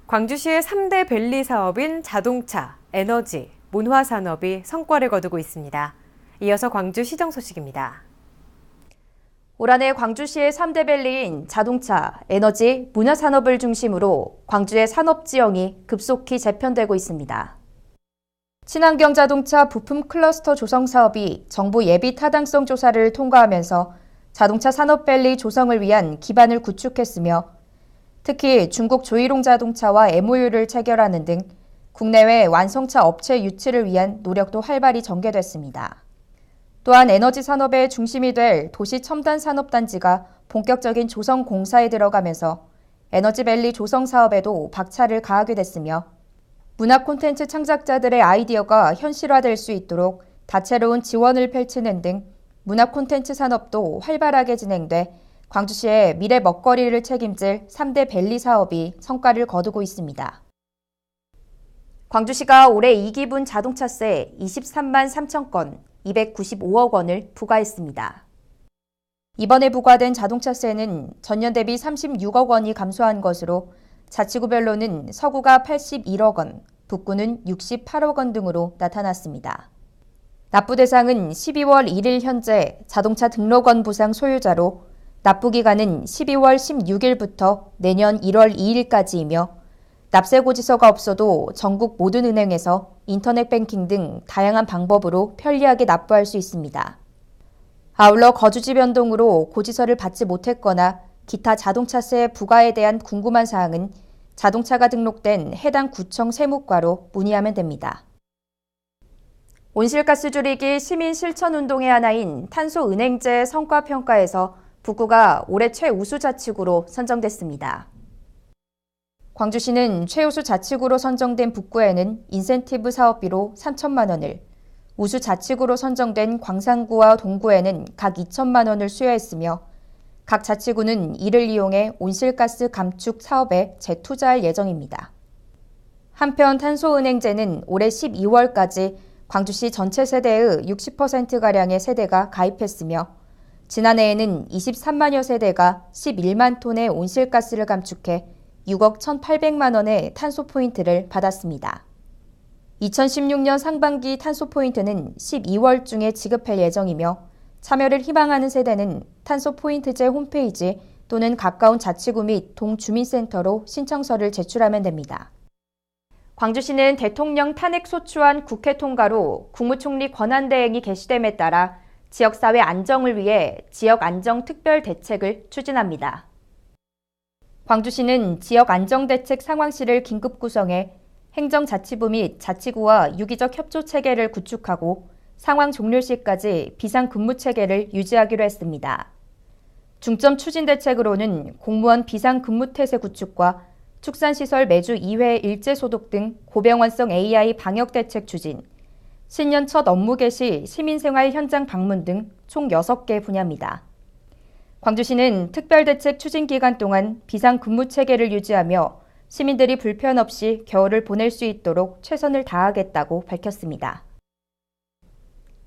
광주시의 3대 밸리 사업인 자동차, 에너지, 문화산업이 성과를 거두고 있습니다. 이어서 광주시정 소식입니다. 올 한해 광주시의 3대 밸리인 자동차, 에너지, 문화산업을 중심으로 광주의 산업지형이 급속히 재편되고 있습니다. 친환경 자동차 부품 클러스터 조성 사업이 정부 예비 타당성 조사를 통과하면서 자동차 산업 밸리 조성을 위한 기반을 구축했으며 특히 중국 조이롱 자동차와 MOU를 체결하는 등 국내외 완성차 업체 유치를 위한 노력도 활발히 전개됐습니다. 또한 에너지 산업의 중심이 될 도시 첨단 산업단지가 본격적인 조성 공사에 들어가면서 에너지밸리 조성 사업에도 박차를 가하게 됐으며 문화 콘텐츠 창작자들의 아이디어가 현실화될 수 있도록 다채로운 지원을 펼치는 등 문화 콘텐츠 산업도 활발하게 진행돼 광주시의 미래 먹거리를 책임질 3대 밸리 사업이 성과를 거두고 있습니다. 광주시가 올해 2기분 자동차세 23만 3천 건, 295억 원을 부과했습니다. 이번에 부과된 자동차세는 전년 대비 36억 원이 감소한 것으로 자치구별로는 서구가 81억 원, 북구는 68억 원 등으로 나타났습니다. 납부 대상은 12월 1일 현재 자동차 등록원 부상 소유자로 납부 기간은 12월 16일부터 내년 1월 2일까지이며 납세고지서가 없어도 전국 모든 은행에서 인터넷 뱅킹 등 다양한 방법으로 편리하게 납부할 수 있습니다. 아울러 거주지 변동으로 고지서를 받지 못했거나 기타 자동차세 부과에 대한 궁금한 사항은 자동차가 등록된 해당 구청 세무과로 문의하면 됩니다. 온실가스 줄이기 시민 실천 운동의 하나인 탄소은행제 성과평가에서 북구가 올해 최우수 자치구로 선정됐습니다. 광주시는 최우수 자치구로 선정된 북구에는 인센티브 사업비로 3천만 원을, 우수 자치구로 선정된 광산구와 동구에는 각 2천만 원을 수여했으며 각 자치구는 이를 이용해 온실가스 감축 사업에 재투자할 예정입니다. 한편 탄소은행제는 올해 12월까지 광주시 전체 세대의 60%가량의 세대가 가입했으며 지난해에는 23만여 세대가 11만 톤의 온실가스를 감축해 6억 1,800만 원의 탄소 포인트를 받았습니다. 2016년 상반기 탄소 포인트는 12월 중에 지급할 예정이며 참여를 희망하는 세대는 탄소 포인트제 홈페이지 또는 가까운 자치구 및 동주민센터로 신청서를 제출하면 됩니다. 광주시는 대통령 탄핵 소추안 국회 통과로 국무총리 권한대행이 개시됨에 따라 지역사회 안정을 위해 지역안정특별대책을 추진합니다. 광주시는 지역안정대책 상황실을 긴급 구성해 행정자치부 및 자치구와 유기적 협조체계를 구축하고 상황 종료 시까지 비상근무체계를 유지하기로 했습니다. 중점 추진대책으로는 공무원 비상근무태세 구축과 축산시설 매주 2회 일제소독 등 고병환성 AI 방역대책 추진, 신년 첫 업무 개시 시민생활 현장 방문 등 총 6개 분야입니다. 광주시는 특별대책 추진 기간 동안 비상근무체계를 유지하며 시민들이 불편 없이 겨울을 보낼 수 있도록 최선을 다하겠다고 밝혔습니다.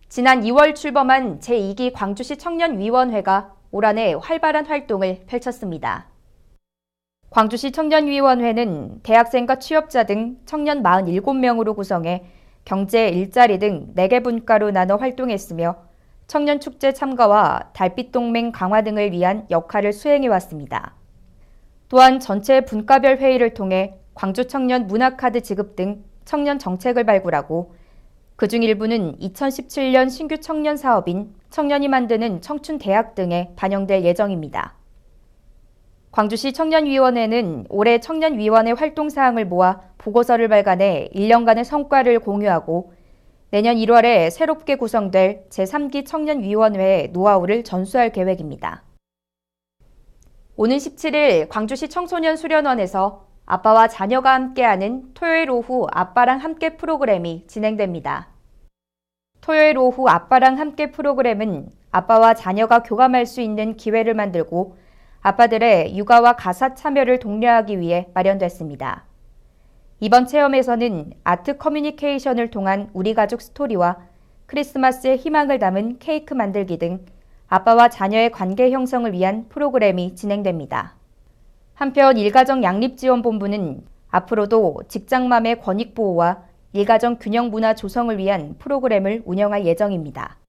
지난 2월 출범한 제2기 광주시 청년위원회가 올 한해 활발한 활동을 펼쳤습니다. 광주시 청년위원회는 대학생과 취업자 등 청년 47명으로 구성해 경제, 일자리 등 4개 분과로 나눠 활동했으며 청년축제 참가와 달빛동맹 강화 등을 위한 역할을 수행해왔습니다. 또한 전체 분과별 회의를 통해 광주 청년 문화카드 지급 등 청년 정책을 발굴하고 그중 일부는 2017년 신규 청년 사업인 청년이 만드는 청춘대학 등에 반영될 예정입니다. 광주시 청년위원회는 올해 청년위원회 활동사항을 모아 보고서를 발간해 1년간의 성과를 공유하고 내년 1월에 새롭게 구성될 제3기 청년위원회의 노하우를 전수할 계획입니다. 오는 17일 광주시 청소년 수련원에서 아빠와 자녀가 함께하는 토요일 오후 아빠랑 함께 프로그램이 진행됩니다. 토요일 오후 아빠랑 함께 프로그램은 아빠와 자녀가 교감할 수 있는 기회를 만들고 아빠들의 육아와 가사 참여를 독려하기 위해 마련됐습니다. 이번 체험에서는 아트 커뮤니케이션을 통한 우리 가족 스토리와 크리스마스의 희망을 담은 케이크 만들기 등 아빠와 자녀의 관계 형성을 위한 프로그램이 진행됩니다. 한편 일가정 양립지원본부는 앞으로도 직장맘의 권익 보호와 일가정 균형 문화 조성을 위한 프로그램을 운영할 예정입니다.